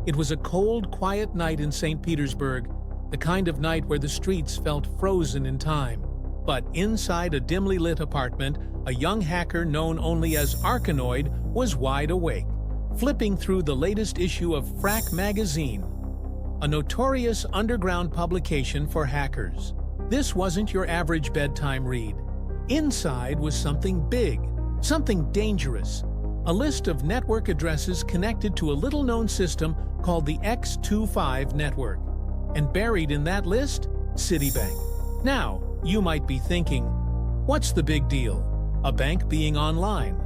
It was a cold, quiet night in St. Petersburg, the kind of night where the streets felt frozen in time. But inside a dimly lit apartment, a young hacker known only as Arcanoid was wide awake, flipping through the latest issue of Frack magazine, a notorious underground publication for hackers. This wasn't your average bedtime read. Inside was something big, something dangerous, a list of network addresses connected to a little-known system called the X25 network. And buried in that list, Citibank. Now, you might be thinking, what's the big deal? A bank being online?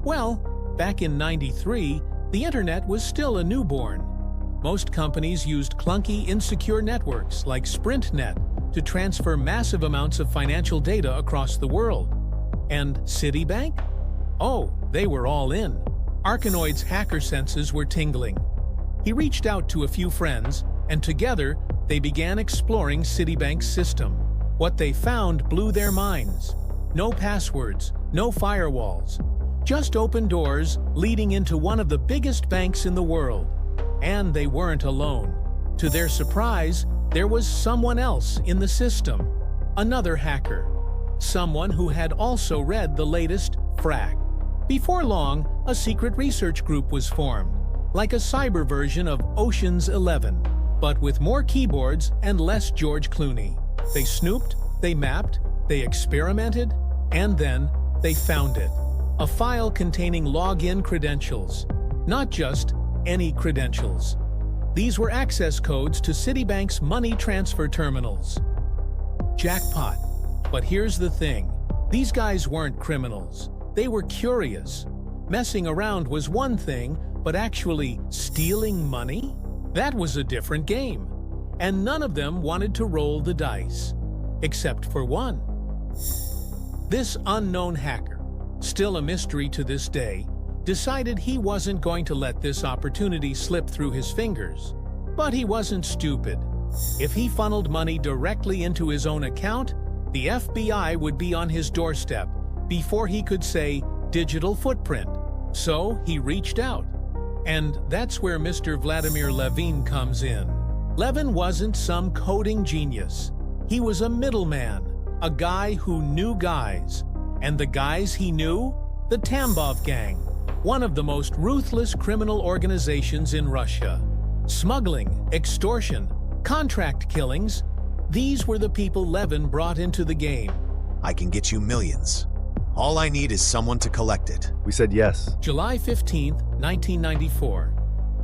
Well, back in '93, the internet was still a newborn. Most companies used clunky, insecure networks like SprintNet to transfer massive amounts of financial data across the world. And Citibank? Oh, they were all in. Arcanoid's hacker senses were tingling. He reached out to a few friends, and together they began exploring Citibank's system. What they found blew their minds. No passwords, no firewalls, just open doors leading into one of the biggest banks in the world. And they weren't alone. To their surprise, there was someone else in the system. Another hacker. Someone who had also read the latest Frack. Before long, a secret research group was formed, like a cyber version of Ocean's 11, but with more keyboards and less George Clooney. They snooped, they mapped, they experimented, and then they found it. A file containing login credentials, not just any credentials. These were access codes to Citibank's money transfer terminals. Jackpot. But here's the thing. These guys weren't criminals. They were curious. Messing around was one thing, but actually stealing money? That was a different game. And none of them wanted to roll the dice. Except for one. This unknown hacker, still a mystery to this day, decided he wasn't going to let this opportunity slip through his fingers. But he wasn't stupid. If he funneled money directly into his own account, the FBI would be on his doorstep before he could say digital footprint. So he reached out. And that's where Mr. Vladimir Levin comes in. Levin wasn't some coding genius. He was a middleman, a guy who knew guys. And the guys he knew? The Tambov Gang, one of the most ruthless criminal organizations in Russia. Smuggling, extortion, contract killings, these were the people Levin brought into the game. I can get you millions. All I need is someone to collect it. We said yes. July 15, 1994.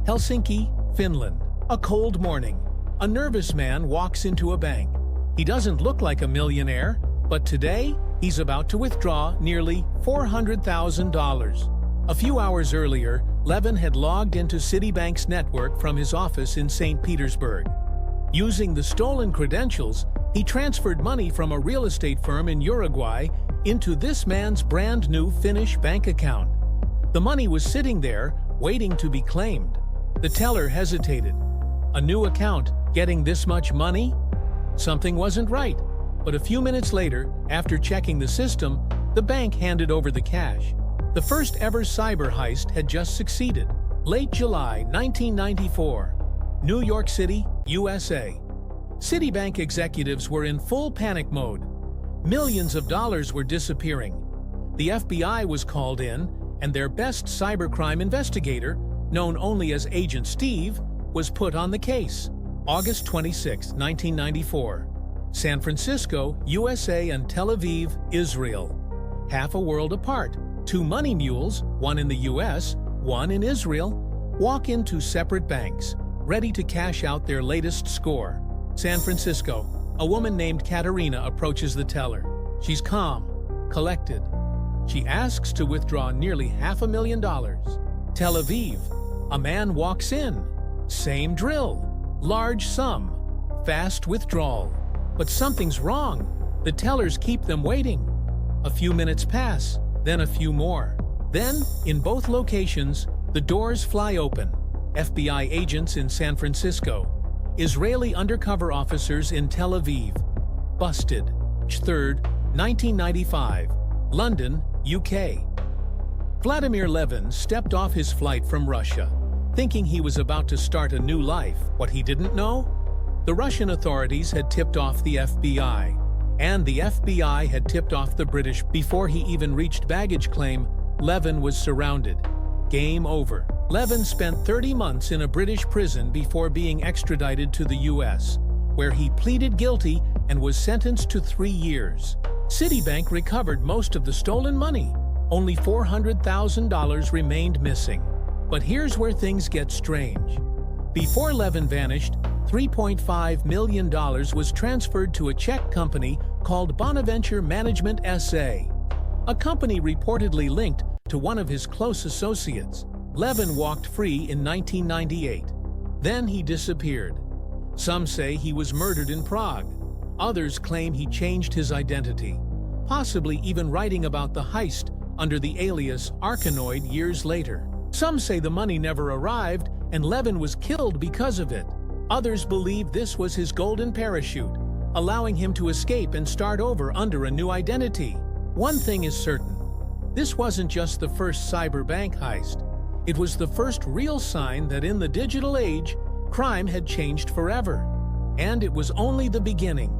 Helsinki, Finland. A cold morning. A nervous man walks into a bank. He doesn't look like a millionaire, but today he's about to withdraw nearly $400,000. A few hours earlier, Levin had logged into Citibank's network from his office in St. Petersburg. Using the stolen credentials, he transferred money from a real estate firm in Uruguay into this man's brand new Finnish bank account. The money was sitting there, waiting to be claimed. The teller hesitated. A new account, getting this much money? Something wasn't right. But a few minutes later, after checking the system, the bank handed over the cash. The first ever cyber heist had just succeeded. Late July 1994. New York City, USA. Citibank executives were in full panic mode. Millions of dollars were disappearing. The FBI was called in, and their best cybercrime investigator, known only as Agent Steve, was put on the case. August 26, 1994. San Francisco, USA and Tel Aviv, Israel. Half a world apart, two money mules, one in the US, one in Israel, walk into separate banks, ready to cash out their latest score. San Francisco. A woman named Katerina approaches the teller. She's calm, collected. She asks to withdraw nearly $500,000. Tel Aviv. A man walks in. Same drill. Large sum. Fast withdrawal. But something's wrong. The tellers keep them waiting. A few minutes pass, then a few more. Then, in both locations, the doors fly open. FBI agents in San Francisco. Israeli undercover officers in Tel Aviv. Busted. 3rd, 1995. London, UK. Vladimir Levin stepped off his flight from Russia, thinking he was about to start a new life. What he didn't know? The Russian authorities had tipped off the FBI, and the FBI had tipped off the British. Before he even reached baggage claim, Levin was surrounded. Game over. Levin spent 30 months in a British prison before being extradited to the US, where he pleaded guilty and was sentenced to 3 years. Citibank recovered most of the stolen money. Only $400,000 remained missing. But here's where things get strange. Before Levin vanished, $3.5 million was transferred to a Czech company called Bonaventure Management SA, a company reportedly linked to one of his close associates. Levin walked free in 1998. Then he disappeared. Some say he was murdered in Prague. Others claim he changed his identity, possibly even writing about the heist under the alias Arcanoid years later. Some say the money never arrived and Levin was killed because of it. Others believe this was his golden parachute, allowing him to escape and start over under a new identity. One thing is certain. This wasn't just the first cyberbank heist. It was the first real sign that in the digital age, crime had changed forever. And it was only the beginning.